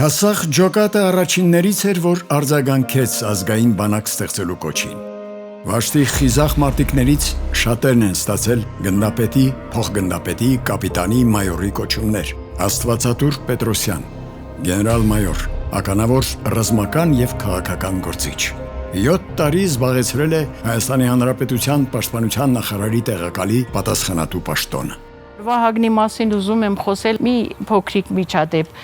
Քասախ ջոկատը առաջիններից էր, որ արձագանքեց ազգային բանակ ստեղծելու կոչին։ Վաշտի խիզախ մարտիկներից շատերն են ստացել գնդապետի, փոխգնդապետի, կապիտանի, մայորի կոչումներ։ Աստվածատուր Պետրոսյան, գեներալ-մայոր, ականավոր ռազմական և քաղաքական գործիչ։ 7 տարի զբաղեցրել է Հայաստանի Հանրապետության պաշտպանության նախարարի տեղակալի պատասխանատու պաշտոնը։ Վահագնի մասին ուզում եմ խոսել մի փոքրիկ միջադեպ։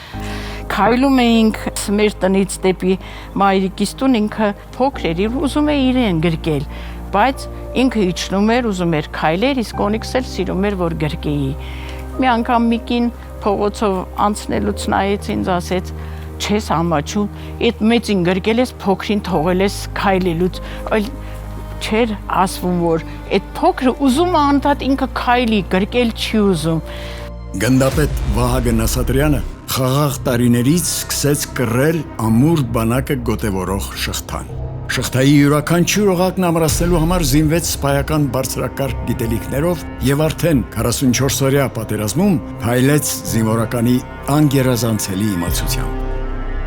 Քայլում էինք մեր տնից դեպի մայրիկիս տուն, ինքը փոքր էր, ուզում է իրեն գրկել, բայց ինքը իջնում էր, ուզում էր քայլեր, իսկ Օնիքս էլ սիրում էր, որ գրկեի։ Մի անգամ մի կին փողոցով անցնելուց նայեց ինձ, ասեց. «Չես ամաչում, այդ մեծին գրկել ես, փոքրին թողել ես քայլելուց», այլ չէր ասվում, որ այդ փոքրը ուզում է անդադ ինքը քայլի, գրկել չի ուզում։ Գնդապետ Վահագն Ասատրյանը խաղաղ տարիներից սկսեց կռել ամուր բանակը գոտևորող շղթան։ Շղթայի յուրաքանչյուր օղակն ամրացնելու համար զինվեց սպայական բարձրակարգ գիտելիքներով և արդեն 44-օրյա պատերազմում փայլեց զինվորականի անգերազանցելի իմացությամբ։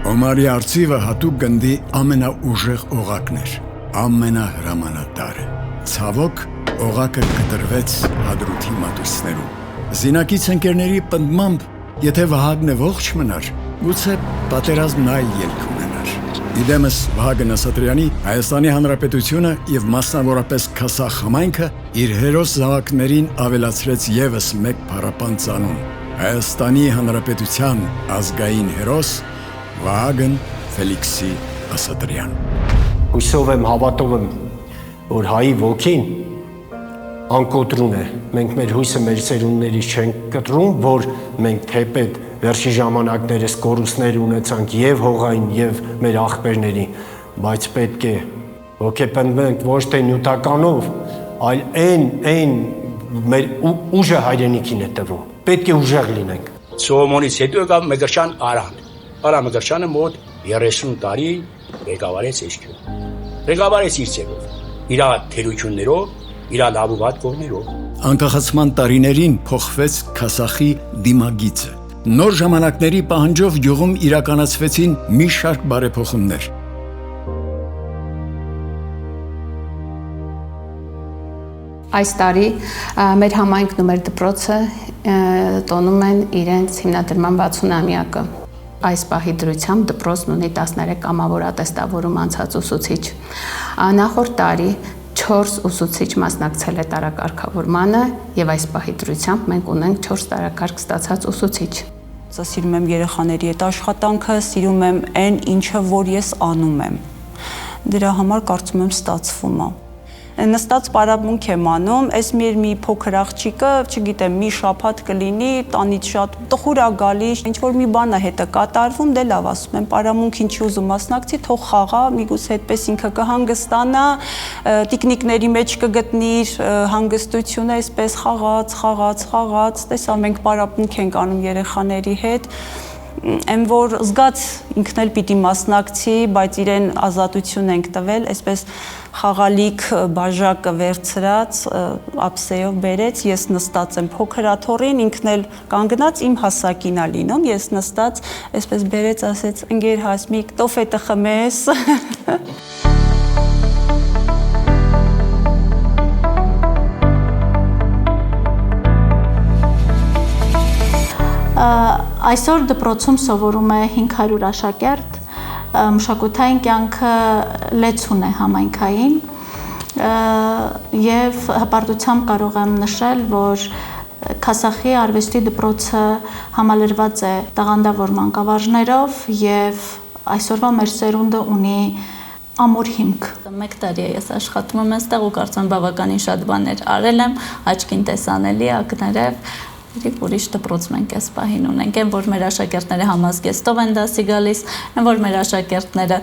Օմարի արծիվը հատուկ գնդի ամենաուժեղ օղակն էր, ամենահրամանատարը։ Ցավոք, օղակը կտրվեց Հադրութի մատույցներում։ Զինակից ընկերների պնդմամբ, եթե Վահագնը ողջ մնար, գուցե պատերազմն այլ ելք ունենար։ Իդեմս Վահագն Ասատրյանի Հայաստանի Հանրապետությունը և մասնավորապես Քասախ համայնքը իր հերոս զավակներին ավելացրեց ևս մեկ փառապանծ անուն՝ Հայաստանի Հանրապետության ազգային հերոս Վահագն Ֆելիքսի Ասատրյան։ Հույսով եմ, հավատով եմ, որ հայի ոգին անկոտրուն է։ Մենք մեր հույսը մեր սերունդներից չենք կտրում, որ մենք թեպետ վերջի ժամանակներս կորուստներ ունեցանք և հողային, և մեր աղբերների, բայց պետք է հոգեպնդենք ոչ թե նյութականով, այլ այն մեր ուժը հայրենիքին է տվում։ Պետք է ուժեղ լինենք։ Սողոմոնից հետո եկավ Մկրտչյան Արան։ Արա Մկրտչյանը մոտ 30 տարի ղեկավարեց Էջքյուղ։ Ղեկավարեց իր ձևով, իր թերություններով, իր լավ ու վատ կողմերով։ Անկախացման տարիներին փոխվեց Քասախի դիմագիծը։ Նոր ժամանակների պահանջով գյուղում իրականացվեցին մի շարք բարեփոխումներ։ Այս տարի մեր համայնքն ու մեր դպրոցը տոնում են իրենց հիմնադրման 60-ամյակը։ Այս պահի դրությամբ դպրոցն ունի 13 կամավոր ատեստավորում անցած ուսուցիչ։ Նախորդ տարի 4 ուսուցիչ մասնակցել է տարակարգավորմանը և այս պահի դրությամբ մենք ունենք 4 տարակարգ ստացած ուսուցիչ։ Սիրում եմ երեխաների հետ աշխատանքը, սիրում եմ այն, ինչը որ ես անում եմ։ Դրա համար կարծում եմ ստացվում է։ Նստած պարապմունք եմ անում, այս մի փոքր աղջիկը, չգիտեմ, մի շաբաթ կլինի, տանից շատ տխուր է գալիս, ինչ-որ մի բան է հետը կատարվում, դե լավ ասում եմ, պարապմունք ինչի ուզում մասնակցի, թող խաղա, միգուցե այդպես ինքը կհանգստանա, տիկնիկների մեջ կգտնիր հանգստությունը, այսպես խաղաց, տեսա մենք պարապմունք ենք անում երեխաների հետ, Եմ որ զգաց ինքն էլ պիտի մասնակցի, բայց իրեն ազատություն ենք տվել, այսպես խաղալիք բաժակը վերցրած, ափսեով բերեց, ես նստած եմ փոքր աթոռին, ինքն էլ կանգնած իմ հասակին է լինում, ես նստած, այսպես բերեց, ասեց, ընկեր Հասմիկ, տոֆետը խմես։ Այսօր դպրոցում սովորում է 500 աշակերտ, մշակութային կյանքը լեցուն է համայնքային և հպարտությամբ կարող եմ նշել, որ Քասախի արվեստի դպրոցը համալրված է տաղանդավոր մանկավարժներով և այսօրվա մեր սերունդը ունի ամուր հիմք։ 1 տարի է ես աշխատում եմ այստեղ ու կարծում բավականին շատ բաներ արել եմ, աչքին տեսանելի, ակներև, ուրիշ դպրոց մենք այս պահին ունենք, այն որ մեր աշակերտները համազգեստով են դասի գալիս, այն որ մեր աշակերտները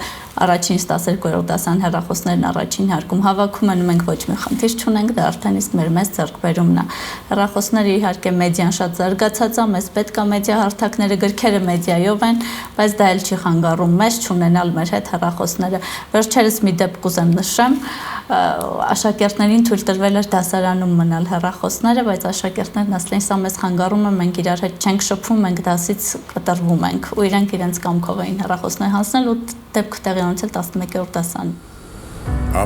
առաջին 12-րդ դասան հեռախոսներն առաջին հարկում հավաքում են ու մենք ոչ մի խնդիր չունենք, դա արդեն իսկ մեր մեծ ձեռքբերումն է։ Հեռախոսները իհարկե մեդիան շատ զարգացած է, մեզ պետք է մեդիա հարթակները, գրքերը մեդիայով են, բայց դա էլ չի խանգարում մեզ չունենալ մեր հետ հեռախոսները։ Վերջերս մի դեպք կուզեմ նշեմ, աշակերտներին թույլ տրվել էր դասարանում մնալ հեռախոսները, բայց աշակերտներն ասել են, սա մեզ խանգարում է, մենք իրար հետ չենք շփվում, մենք դասից կտրվում ենք, ու իրենք իրենց կամքով էին հեռախոսներ հանձնել ու դեպքը տեղի ունեցել 11-րդ դասարանում։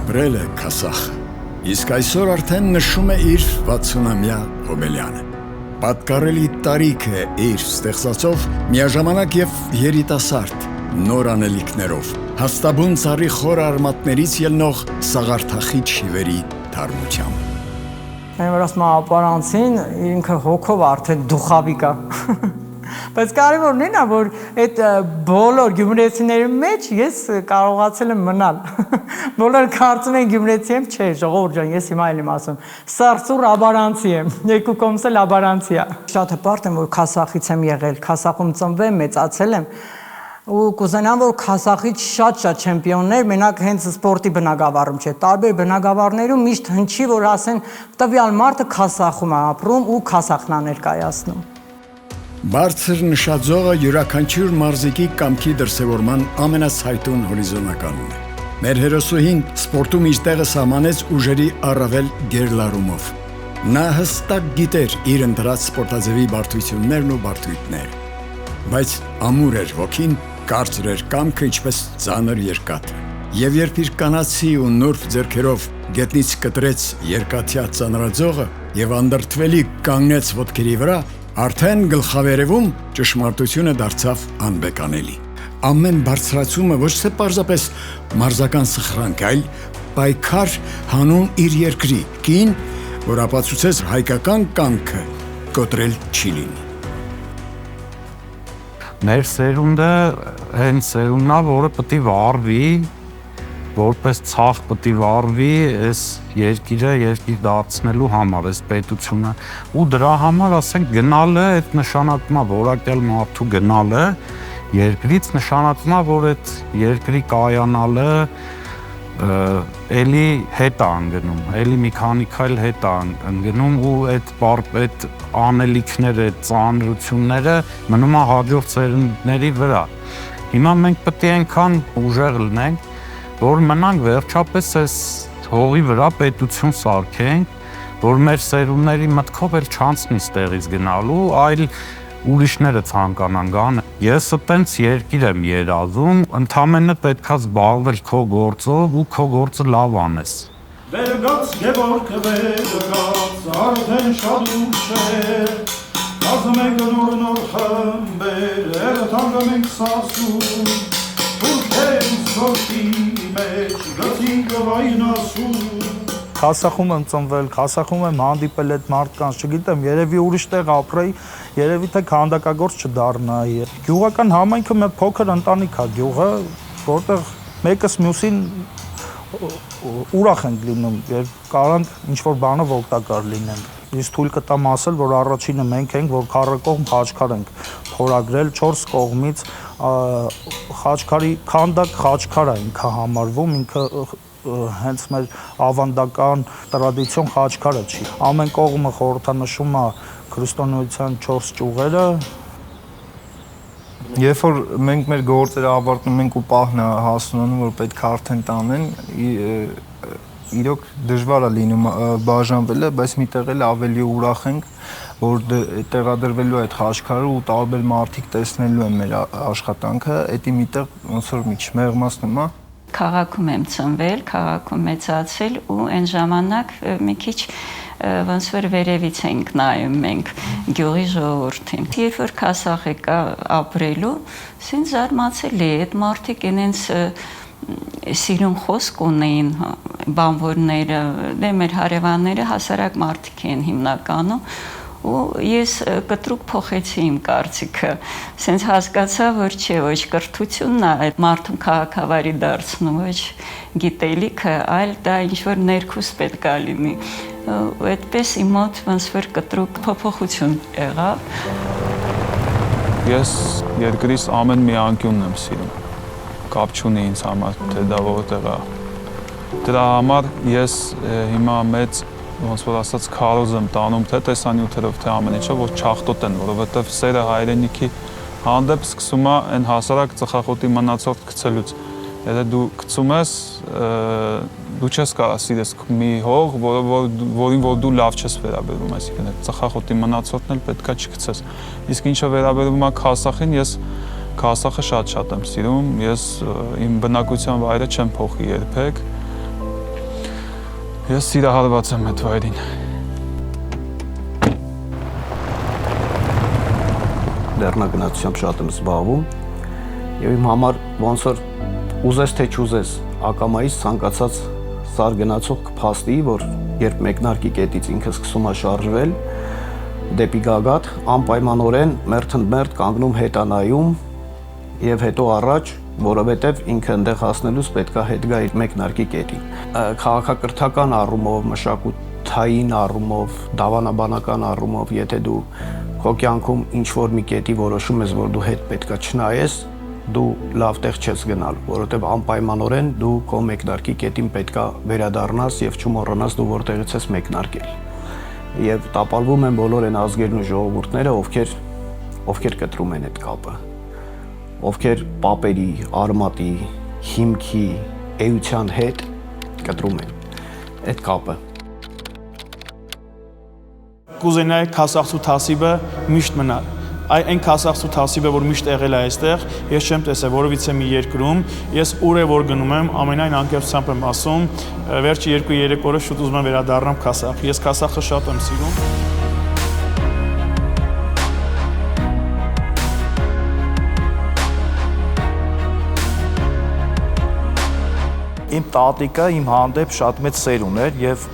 Ապրել է Քասախը, իսկ այսօր արդեն նշում է իր 60-ամյա հոբելյանը։ Պատկառելի տարիք է իր ստեղծածով միաժամանակ եւ երիտասարդ նոր անելիքներով, հաստաբուն ծառի խոր արմատներից ելնող սաղարթախիչ հիվերի թարմությամբ։ Այն որ ասում ապարանցին ինքը հոգով արդեն դուխավի կա։ Բայց կարևորն է, որ այդ բոլոր գյումրեցիների մեջ ես կարողացել եմ մնալ։ Բոլորը կարծում են գյումրեցի եմ, չէ, ժողովուրդ ջան, ես հիմա էլ եմ ասում, սարսուռ աբարանցի եմ, երկու կողմս էլ աբարանցի է։ Շատ հպարտ եմ, որ Քասախից եմ եղել, Քասախում ծնվել, մեծացել եմ, ու կուզենամ, որ Քասախից շատ չեմպիոններ, մենակ հենց սպորտի բնագավառում չէ, տարբեր բնագավառներում միշտ հնչի, որ ասեն, տվյալ մարդը Քասախում է ապրում ու Քասախն է ներկայացնում։ Բարձր նշաձողը յուրաքանչյուր մարզիկի կամքի դրսևորման ամենացայտուն հորիզոնականն է։ Մեր հերոսուհին սպորտում իր տեղը սահմանեց ուժերի առավել գերլարումով։ Նա հստակ գիտեր իր ընտրած սպորտաձևի բարդություններն ու բարդույթները։ Բայց ամուր էր ոգին, կարծր էր կամքը, ինչպես ծանր երկաթը։ Եվ երբ իր կանացի ու նուրբ ձեռքերով գետնից կտրեց երկաթյա ծանրաձողը եւ անդրդվելի կանգնեց ոտքերի վրա, արդեն գլխավերևում ճշմարտությունը դարձավ անբեկանելի։ Ամեն բարձրացումը ոչ թե պարզապես մարզական սխրանք, այլ պայքար հանուն իր երկրի, կին, որ ապացուցեց հայկական կամքը կոտրել չի լինի։ Մեր սերունդը հենց սերունդն է, որը պետք է վարվի, որպես ցախ պետք է վարվի այս երկիրը երկիր դարձնելու համար, այս պետությունը, ու դրա համար ասենք գնալը այդ նշանակում է որակյալ մարդու գնալը երկրից նշանակում է, որ այդ երկրի կայանալը էլի հետ է ընկնում, էլի մի քանի քայլ հետ է ընկնում ու այդ անելիքները, այդ ծանրությունները մնում է հաջորդ սերունդների վրա։ Հիմա մենք պետք է այնքան ուժեղ լինենք, որ մնանք վերջապես այս հողի վրա պետություն սարքենք, որ մեր սերունդների մտքով էլ չանցնի ստեղից գնալու, այլ ուրիշները ցանկանան գան։ Ես այտենց երկիր եմ երազում, ընդամենը պետքա զբաղվել քո գործով ու քո գործը լավ անես։ Վերգաց Գևորգը վերգաց, արդեն շատ ուշ է, կազմում ենք նոր խմբեր, երթանգը մենք սասում, ուրքեր ու սորտի մեջ, գծինք վայնասում։ Քասախում եմ ծնվել, Քասախում եմ հանդիպել այդ մարդկանց, չգիտեմ, երևի ուրիշ տեղ ապրեի, երևի թե քանդակագործ չդառնայի։ Գյուղական համայնքը մեր փոքր ընտանիք է գյուղը, որտեղ մեկս մյուսին ուրախ ենք լինում, երբ կարանք ինչ-որ բանով օգտակար լինենք։ Ես թույլ կտամ ասել, որ առաջինը մենք ենք, որ քառակողմ խաչքար ենք փորագրել 4 կողմից, խաչքարի քանդակ խաչքար է ինքը համարվում, ինքը հենց մեր ավանդական տրադիցիոն խաչքարը չի։ Ամեն կողմը խորհրդանշում է քրիստոնեության 4 ճյուղերը։ Երբ որ մենք մեր գործերը ավարտում ենք ու պահն է հասունանում, որ պետք է արդեն տանեն, իրոք դժվար է լինում բաժանվելը, բայց միտեղ էլ ավելի ուրախ ենք, որ տեղադրվելու է այդ խաչքարը ու տարբեր մարդիկ տեսնելու են մեր աշխատանքը, դա միտեղ ոնց որ մի չմեղմացնում է։ Քաղաքում եմ ծնվել, քաղաքում մեծացել ու այն ժամանակ մի քիչ ոնց որ վերևից ենք նայում մենք գյուղի ժողովրդին։ Երբ որ Քասախ եկա ապրելու, ինձ զարմացել է այդ մարդիկ ինձ սիրուն խոսք ունեին բանվորները, դե մեր հարևանները հասարակ մարդիկ են հիմնականում ու ես կտրուկ փոխեցի իմ կարծիքը, սենց հասկացա, որ չէ, ոչ կրթությունն է այդ մարդուն քաղաքավարի դարձնում, ոչ գիտելիքը, այլ դա ինչ-որ ներքուս պետք է լինի։ Ու այդպես իմ մոտ ոնց որ կտրուկ փոփոխություն եղավ։ Ես երկրիս ամեն մի անկյունն եմ սիրում, կապ չունի ինձ համար, թե դա որտեղ է։ Դրա համար ես հիմա մեծ ոնց որ ասած քարոզ եմ տանում թե տեսանյութերով թե ամեն ինչով որ չախտոտեն, որովհետև սերը հայրենիքի հանդեպ սկսում է այն հասարակ ծխախոտի մնացորդ գցելուց։ Եթե դու գցում ես դու չես կարող սիրես մի հող, որին որ դու լավ չես վերաբերվում, այսինքն այդ ծխախոտի մնացորդն էլ պետքա չգցես։ Իսկ ինչը վերաբերում է քասախին, ես քասախը շատ եմ սիրում, ես իմ բնակության վայրը չեմ փոխի երբեք։ Ես սիրահարված եմ այդ վայրին։ Լեռնագնացությամբ շատ եմ զբաղվում եւ իմ համար ոնց որ ուզես թե չուզես ակամայից ցանկացած սար գնացող կփաստի, որ երբ մեկնարկի կետից ինքը սկսում է շարժվել դեպի գագաթ, անպայմանորեն մերթ կանգնում հետանայում եւ հետո առաջ, որովհետեւ ինքը այնտեղ հասնելուց պետքա հետ գա իր մեկնարկի կետին։ Քաղաքակրթական առումով, մշակութային առումով, դավանաբանական առումով, եթե դու քո կյանքում ինչ որ մի կետի որոշում ես, որ դու հետ պետքա չնայես, դու լավ տեղ չես գնալ, որովհետև անպայմանորեն դու քո մեկնարկի կետին պետքա վերադառնաս եւ չմոռանաս դու որտեղից ես մեկնարկել։ Եվ տապալվում են բոլոր այն ազգերն ու ժողովուրդները, ովքեր կտրում են այդ կապը, ովքեր պապերի, արմատի, հիմքի, էության հետ կտրում են այդ կապը։ Կուզենայի քասախցու թասիբը միշտ մնալ։ Այն քասախցու թասիբը, որ միշտ եղել է այստեղ, ես չեմ տեսել որևիցե մի երկրում, ես ուր է որ գնում եմ, ամենայն անկեղծությամբ եմ ասում, վերջի 2-3 օրը շուտ ուզում եմ վերադառնամ քասախ։ Ես քասախը շատ եմ սիրում։ Իմ տատիկը իմ հանդեպ շատ մեծ սեր ուներ եւ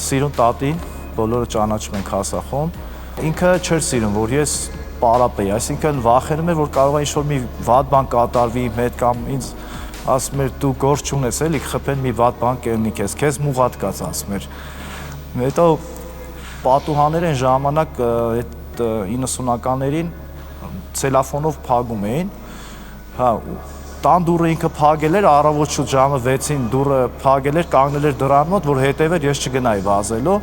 սիրուն տատին բոլորը ճանաչում են քասախում։ Ինքը չէր սիրում, որ ես պարապեի, այսինքն վախենում էր, որ կարող է ինչ-որ մի վատ բան կատարվի իմ հետ կամ ինձ ասում էր դու գործ չունես էլի, խփեն մի վատ բան կերնի քեզ մուղատ կաց ասում էր։ Հետո պատուհանները այն ժամանակ այդ 90-ականներին ցելոֆոնով փակում էին։ Հա, տան դուռը ինքը փակել էր, առավոտ շուտ ժամը 6-ին դուռը փակել էր, կանգնել էր դռան մոտ, որ հետևեր ես չգնայի վազելու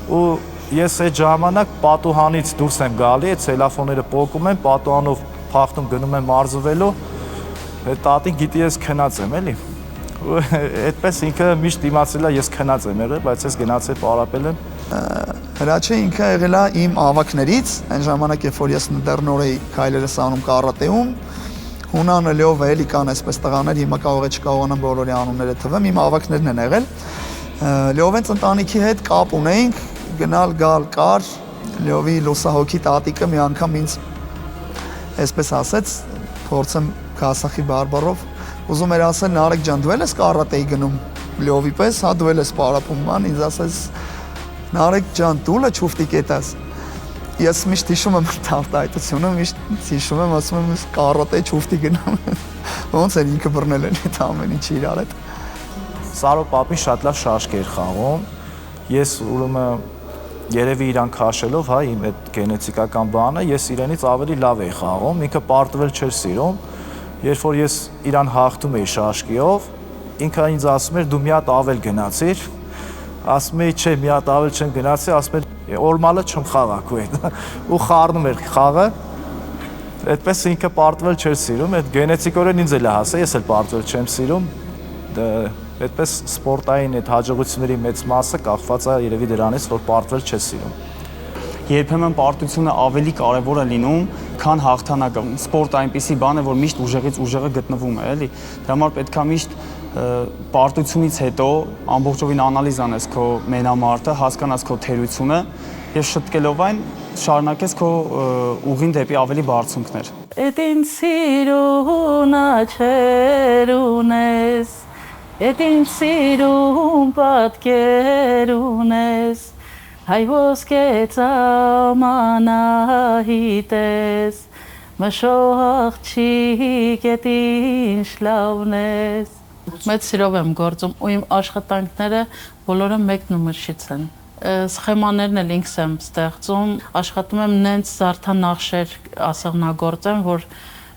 ու ես այդ ժամանակ պատուհանից դուրս եմ գալի, այդ ցելոֆոնները պոկում եմ, պատուհանով փախնում գնում եմ մարզվելու, այդ տատին գիտի ես քնած եմ, էլի։ Ու այդպես ինքը միշտ իմացել է ես քնած եմ եղել, բայց ես գնացել պարապել եմ։ Հրաչը ինքը եղել է իմ ավակներից, այն ժամանակ երբ որ ես դեռ նոր էի քայլերս անում կարատեում, Հունանը Լյովը էլի կան այսպես տղաներ, հիմա կարող է չկարողանամ բոլորի անունները թվեմ, իմ ավակներն են եղել։ Լյովենց ընտանիքի հետ կապ ունեինք, գնալ գալ կար, Լյովի լուսահոգի տատիկը մի անգամ ինձ այսպես ասեց, փորձեմ քասախի բարբառով, ուզում էր ասել Նարեկ ջան, դու ես կարատեի գնում Լյովի պես, հա դու ես պարապում, ման ինձ ասեց Նարեկ ջան, դու լա չուֆտի կետաս։ Ես միշտ հիշում եմ տարտայտությունը, միշտ հիշում եմ, ասում եմ կարատեի չուֆտի գնամ։ Ոնց էր ինքը բռնել էր այդ ամեն ինչը իրար հետ։ Սարո պապին շատ լավ շաշկ էր խաղում։ Ես ուրեմն երևի իրան քաշելով, հա, իմ այդ գենետիկական բանը, ես իրենից ավելի լավ էի խաղում, ինքը պարտվել չէր սիրում։ Երբ որ ես իրան հաղթում էի շաշկիով, ինքը ինձ ասում էր դու մի հատ ավել գնացիր, ասում էի չէ, մի հատ ավել չեմ գնացի, ասում էր օրմալը չեմ խաղակու այդ ու խառնում էր խաղը։ Այդպես ինքը պարտվել չէր սիրում, այդ գենետիկորեն ինձ էլ է հասել, ես էլ պարտվել չեմ սիրում։ Այդպես սպորտային այդ հաջողությունների մեծ մասը կախված է երևի դրանից, որ պարտվել չես սիրում։ Երբեմն պարտությունը ավելի կարևոր է լինում, քան հաղթանակը։ Սպորտը այնպիսի բան է, որ միշտ ուժեղից ուժեղը գտնվում է, էլի։ Դրա համար պետք է միշտ պարտությունից հետո ամբողջովին անալիզ անես քո մենամարտը, հասկանաս քո թերությունը եւ շտկելով այն շարունակես քո ուղին դեպի ավելի բարձունքներ։ Էդ ինձ սիրունա չեր ունես, Էդ ինձ սիրուն պատկեր ունես, հայ ոսկե ծամանահիտ ես, մշող աղջիկ էդ ինչ լավն ես։ Մեծ սիրով եմ գործում ու իմ աշխատանքները բոլորը մեկնումրշից են։ Սխեմաներն էլ ինքս եմ ստեղծում, աշխատում եմ նենց զարդանախշեր ասեղնագործեմ, որ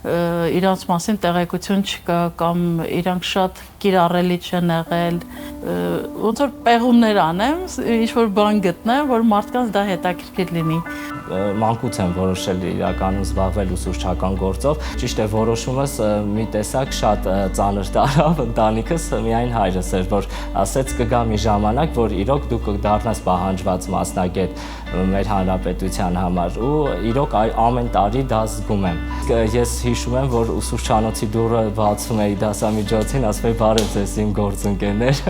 իրանց մասին տեղեկություն չկա կամ իրանք շատ կիրառելի չեն եղել, ոնց որ պեղումներ անեմ, ինչ-որ բան գտնեմ, որ մարդկանց դա հետաքրքիր լինի։ Մանկուց եմ որոշել իրականում զբաղվել ուսուցչական գործով։ Ճիշտ է, որոշումս մի տեսակ շատ ծանր տարավ, ընտանիքս միայն հայրս էր, որ ասեց կգա մի ժամանակ, որ իրոք դու կդառնաս պահանջված մասնագետ մեր հանրապետության համար ու իրոք ամեն տարի դա զգում եմ։ Ես հիշում եմ, որ ուսուցչանոցի դուռը բացում էի դասամիջոցին, ասում էի բարև ձեզ իմ գործընկերներ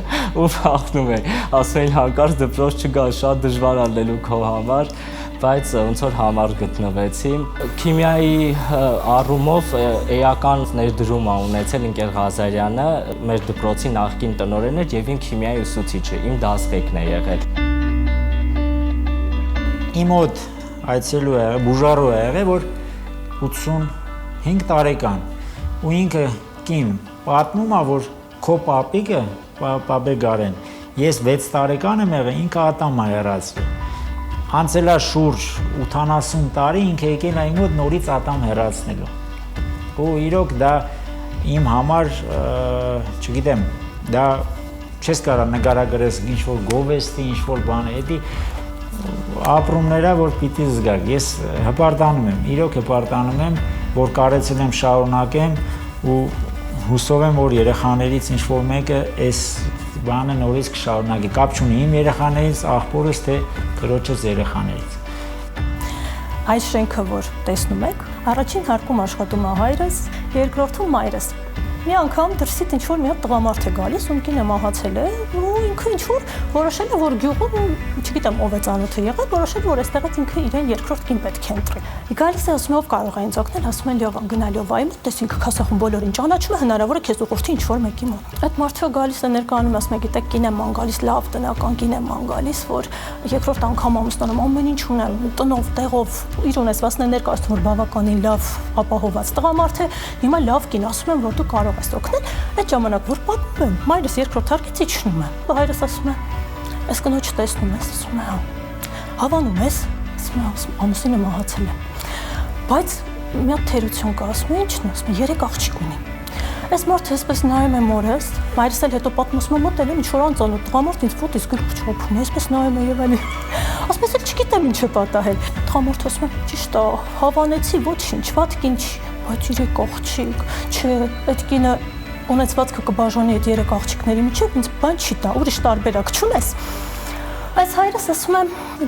ու փախնում էի, ասում էի հանկարծ դպրոց չգա, շատ դժվար է լելու քո համար, բայց ոնց որ համար գտնվեցի։ Քիմիայի առումով էական ներդրում ա ունեցել Ինկեր Ղազարյանը, մեր դպրոցի նախկին տնօրենն էր եւ ինքը քիմիայի ուսուցիչ է, իմ դասղեկն է եղել։ Իմ մոտ այցելու է, բուժարու է եղել, որ 85 տարեկան ու ինքը կին պատմում է, որ քո պապիկը, պապեգարեն, ես 6 տարեկան եմ եղել, ինքը ատամ է հեռացվել։ Անցելա շուրջ 80 տարի ինքը եկել է իմ մոտ նորից ատամ հեռացնելու։ Ու իրոք դա իմ համար, չգիտեմ, դա չես կարա նկարագրես ինչ-որ գովեստի, ինչ-որ բան է, էդի ապրումները, որ պիտի զգաք։ Ես հպարտանում եմ, իրոք հպարտանում եմ, որ կարեցել եմ շարունակեմ ու հուսով եմ, որ երեխաներից ինչ-որ մեկը այս բանը նորից կշարունակի, կապ չունի իմ երեխաներից, աղբորս, թե կրոջս երեխաներից։ Այս շենքը, որ տեսնում եք, առաջին հարկում աշխատում է հայրս, երկրորդում մայրս։ Մի անգամ դրսից ինչ-որ մի հատ տղամարդ է գալիս, ում կինը մահացել է, ու ինքը ինչ-որ որոշել է, որ գյուղում, չգիտեմ ով է ծանոթը եղել, որոշել, որ այստեղից ինքը իրեն երկրորդ կին պետք է ընտրի։ Գալիս է ասում ով կարող է ինձ օգնել, ասում են լավ, գնալով այ մոտ, տես ինքը քասախում բոլորին ճանաչում է, հնարավոր է քեզ ուղղորդի ինչ-որ մեկի մոտ։ Այդ մարդը գալիս է ներկայանում, ասում է գիտեք, կին եմ ման գալիս, լավ տնական կին եմ ման գալիս, որ երկրորդ անգամ ամուսնանում ամեն ինչ ունեմ, տնով, տեղով, իր ունեցվածքն է ներկայացնում, որ բավականին լավ ապահոված տղամարդ է, հիմա լավ կին, ասում եմ, որ դու կարող ես օգնել, այդ ժամանակ որ պատմում եմ, մայրս երկրորդ հարկից իջնում է։ Հայրս ասում է, այս կնոջը տեսնում ես, ասում է, հա։ Հավանում ես, ասում է, ամուսինը մահացել է։ Բայց մի հատ թերություն կա, ասում է, ի՞նչն է, ասում է, 3 աղջիկ ունի։ Այս մարդը այսպես նայում է մորս, մայրս էլ հետո պատմում է, մոտել եմ ինչ-որ անծանոթ տղամարդ ինձ ոտից գլուխ չոփում է, այսպես նայում է եւ այլն։ Ասում ես, չգիտեմ ինչ է պատահել։ Տղամարդը ասում է, ճիշտ է, հավանեցի, ոչինչ, վատքին չի, բայց 3 աղջիկ, չէ, այդ կինը ունեցվածքը կբաժանի այդ 3 աղջիկների միջև, ինձ բան չի տա, ուրիշ տարբերակ չունես։ Այս հայրս ասում է,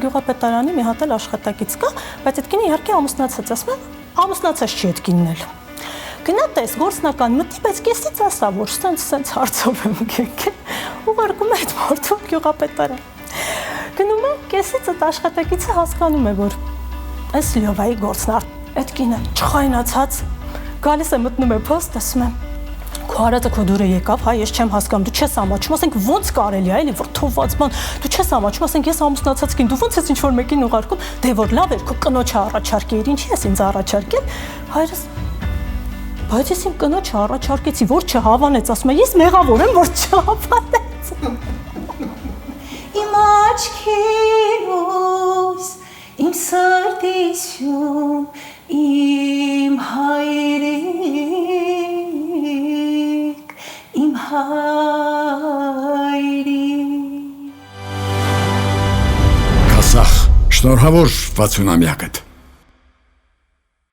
գյուղապետարանի մի հատ էլ աշխատակից կա, բայց այդ կինը իհարկե ամուսնացած, ասում է, ամուսնացած չի այդ կինն էլ։ Գնա տես, գործնական մտի, բայց կեսից ասա, որ սենց հարցով եմ եկել, ուղարկում է այդ մարդու գյուղապետարան։ Գնում է, կեսից այդ աշխատակիցը հասկանում է, որ այս լյովայի գործնար, այդ կինը չխայնացած, գալիս է մտնում է փոստ, ասում է, քո հարածը քո դուրը եկավ, հայ, ես չեմ հասկանում, դու չես ամաչում, ասենք ոնց կարելի է, էլի որ թողված բան, դու չես ամաչում, ասենք ես ամուսնացած կին, դու ոնց ես ինչ-որ մեկին ուղարկում, դե որ լավ էր, քո կնոջը առաջարկել, ինչի ես ինձ առաջարկել, հայրս բայց ես իմ կնոջը առաջարկեցի, որ չհավանեց, ասում է, ես մեղավոր եմ, որ չհավանեց։ Իմ աչքին ուս, իմ սրտի սյուն, իմ հայրիկ, իմ հայրիկ։ Կասախ, շնորհավոր 60-ամյակդ։